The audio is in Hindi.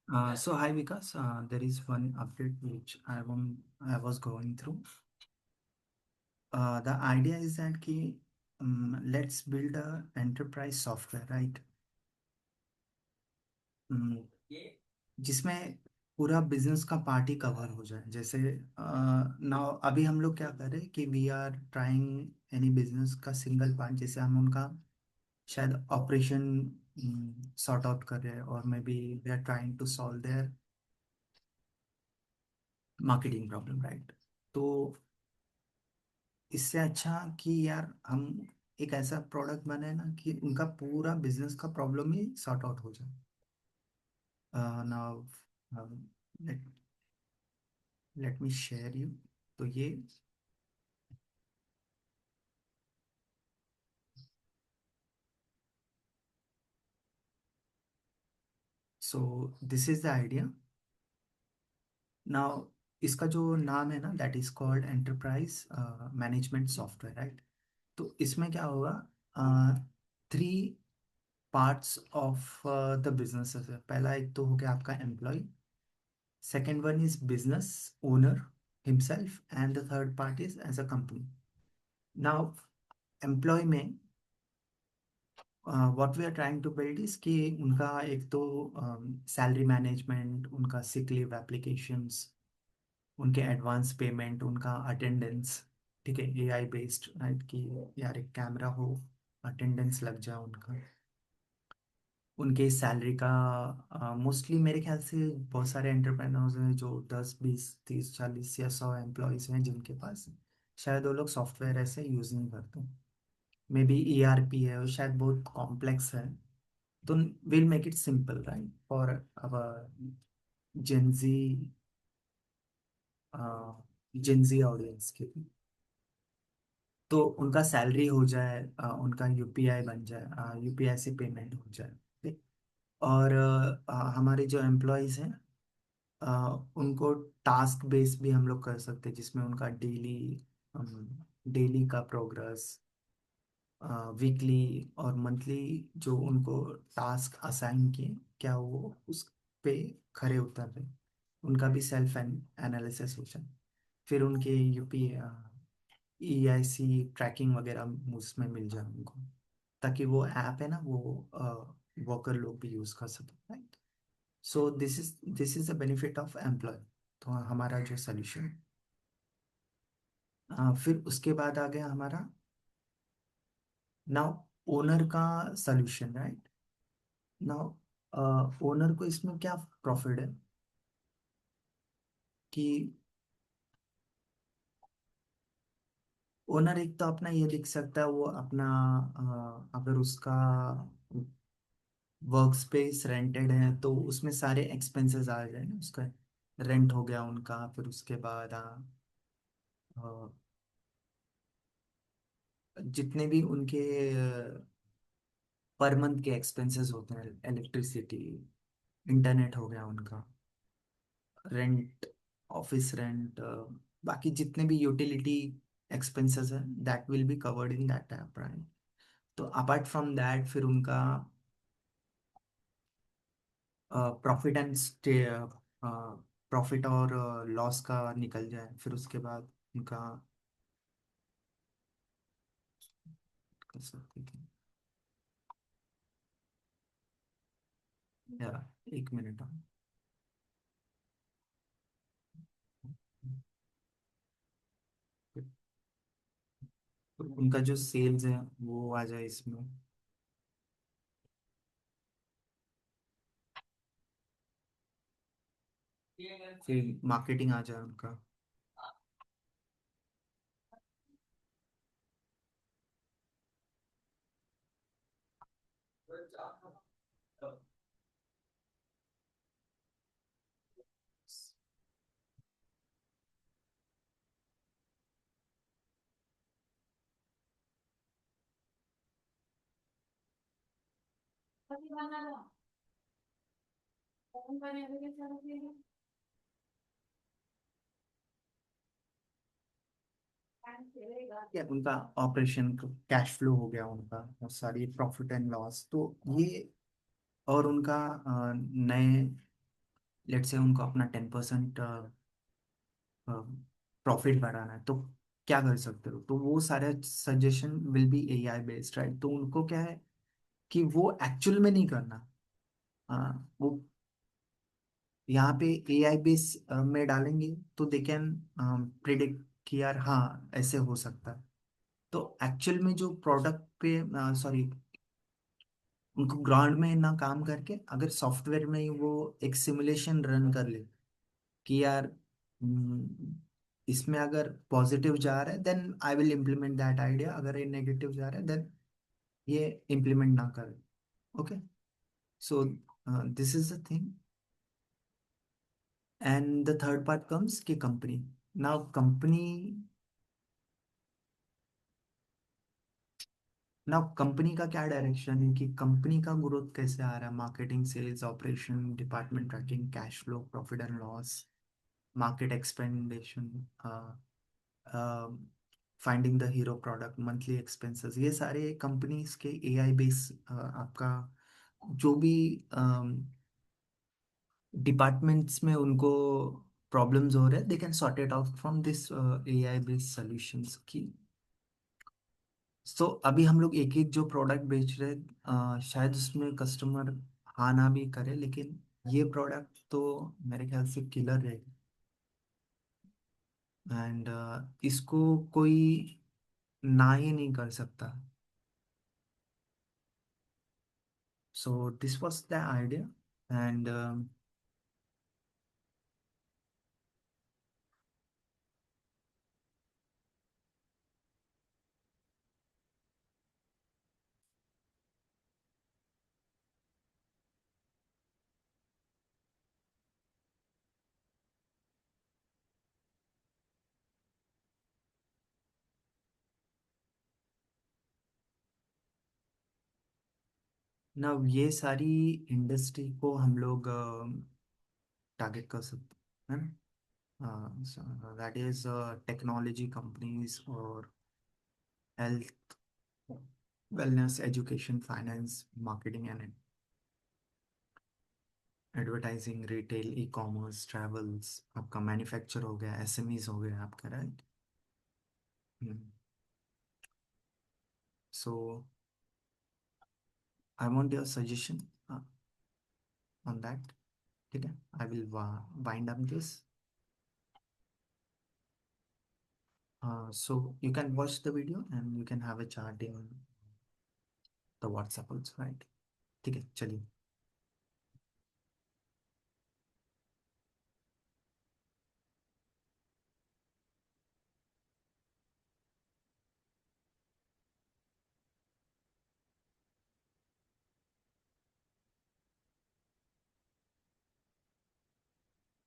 So hi Vikas, there is one update which I was going through. The idea is that let's build a enterprise software, right? um, जिसमें पूरा बिजनेस का पार्ट ही कवर हो जाए। जैसे नाउ अभी हम लोग क्या कर रहे हैं कि we are trying any business का सिंगल पार्ट, जैसे हम उनका शायद ऑपरेशन सॉर्ट आउट कर रहे हैं, और maybe we are trying to solve their marketing problem, right? तो इससे अच्छा कि यार हम एक ऐसा प्रोडक्ट बनाए ना कि उनका पूरा बिजनेस का प्रॉब्लम ही सॉर्ट आउट हो जाए। Now let let me share you. तो ये, सो this is the idea. Now इसका जो नाम है ना, that is called enterprise management software, right? तो इसमें क्या होगा, three parts of the business है। पहला एक तो हो गया आपका employ, second one is business owner himself, and the third part is as a company. Now employee में what we are trying to build is कि उनका एक तो सैलरी मैनेजमेंट, उनका सिक लीव एप्लीकेशंस, उनके एडवांस पेमेंट, उनका अटेंडेंस। ठीक है, एआई बेस्ड, राइट? कि यार एक कैमरा हो, अटेंडेंस लग जाए उनका, उनके सैलरी का। मोस्टली मेरे ख्याल से बहुत सारे एंटरप्रेन्योर्स हैं जो 10 20 30 40 या 100 एम्प्लॉयज़ हैं जिनके पास, शायद वो लोग सॉफ्टवेयर ऐसे यूज़ नहीं करते। मे बी ईआरपी है, वो शायद बहुत कॉम्प्लेक्स है। तो will make it simple, right, for our Gen Z Gen Z audience के लिए। तो उनका सैलरी हो जाए, उनका यूपीआई बन जाए, यूपीआई से पेमेंट हो जाए, ठीक? और हमारे जो एम्प्लॉयज़ हैं, अ, उनको टास्क बेस भी हम लोग कर सकते हैं, जिसमें उनका डेली का प्रोग्रेस, वीकली और मंथली जो उनको टास्क असाइन किए, क्या वो उस पे खरे उतर रहे, उनका भी सेल्फ एनालिसिस हो जाए। फिर उनके यूपी ईआईसी ट्रैकिंग वगैरह उसमें मिल जाए उनको, ताकि वो ऐप है ना, वो वर्कर लोग भी यूज़ कर सकें, right? So this is the benefit of employ. तो हमारा जो सोल्यूशन, फिर उसके बाद आ गया हमारा नाउ ओनर का सोल्यूशन, राइट? नाउ ओनर को इसमें क्या प्रॉफिट है कि ओनर एक तो अपना ये लिख सकता है, वो अपना अगर उसका वर्क स्पेस रेंटेड है तो उसमें सारे एक्सपेंसेस आ जाए ना, उसका रेंट हो गया उनका, फिर उसके बाद जितने भी उनके पर मंथ के एक्सपेंसेस होते हैं, इलेक्ट्रिसिटी, इंटरनेट हो गया उनका, रेंट, ऑफिस रेंट, बाकी जितने भी यूटिलिटी एक्सपेंसेस हैं, that will be covered in that app, right? तो अपार्ट फ्रॉम दैट फिर उनका प्रॉफिट एंड प्रॉफिट और लॉस का निकल जाए, फिर उसके बाद उनका कर सकते हैं। या एक मिनट, तो उनका जो सेल्स है वो आ जाए इसमें। फिर मार्केटिंग आ जाए उनका। या उनका ऑपरेशन कैश फ्लो हो गया उनका, और सारी प्रॉफिट एंड लॉस तो ये, और उनका नए लेट से उनको अपना 10% प्रॉफिट बढ़ाना है, तो क्या कर सकते हो? तो वो सारे suggestion will be AI based, right? तो उनको क्या है कि वो एक्चुअल में नहीं करना। वो यहाँ पे एआई बेस में डालेंगे तो दे कैन प्रिडिक्ट कि यार हाँ ऐसे हो सकता है। तो एक्चुअल में जो प्रोडक्ट पे, सॉरी, उनको ग्राउंड में ना काम करके अगर सॉफ्टवेयर में ही वो एक सिमुलेशन रन कर ले कि यार इसमें अगर पॉजिटिव जा रहा है then I will implement that idea, अगर ये नेगेटिव जा रहा है देन ये इम्प्लीमेंट ना करें। Okay, so this is the thing. And the third part comes कि कंपनी, नाउ कंपनी, कंपनी का क्या डायरेक्शन है, कि कंपनी का ग्रोथ कैसे आ रहा है, marketing, sales, operation, department, tracking, cash flow, profit and loss, market expansion, finding the hero product, monthly expenses, ये सारे कंपनीज के एआई बेस, आपका जो भी डिपार्टमेंट्स में उनको प्रॉब्लम्स हो रहे हैं, they can sort it out from this AI based solutions की। सो अभी हम लोग एक एक जो प्रोडक्ट बेच रहे हैं, शायद उसमें कस्टमर हाँ ना भी करे, लेकिन ये प्रोडक्ट तो मेरे ख्याल से किलर रहेगा। एंड इसको कोई ना ही नहीं कर सकता। So this was the idea. And ना ये सारी इंडस्ट्री को हम लोग टारगेट कर सकते हैं ना, दैट इज टेक्नोलॉजी कंपनीज और health, wellness, education, finance, marketing and advertising, retail, e commerce, travels, आपका मैन्युफैक्चर हो गया, एसएमईज हो गया आपका, right? So I want your suggestion on that. ठीक है, I will wind up this. So you can watch the video and you can have a chat in the WhatsApp also, right? ठीक है, चलिए।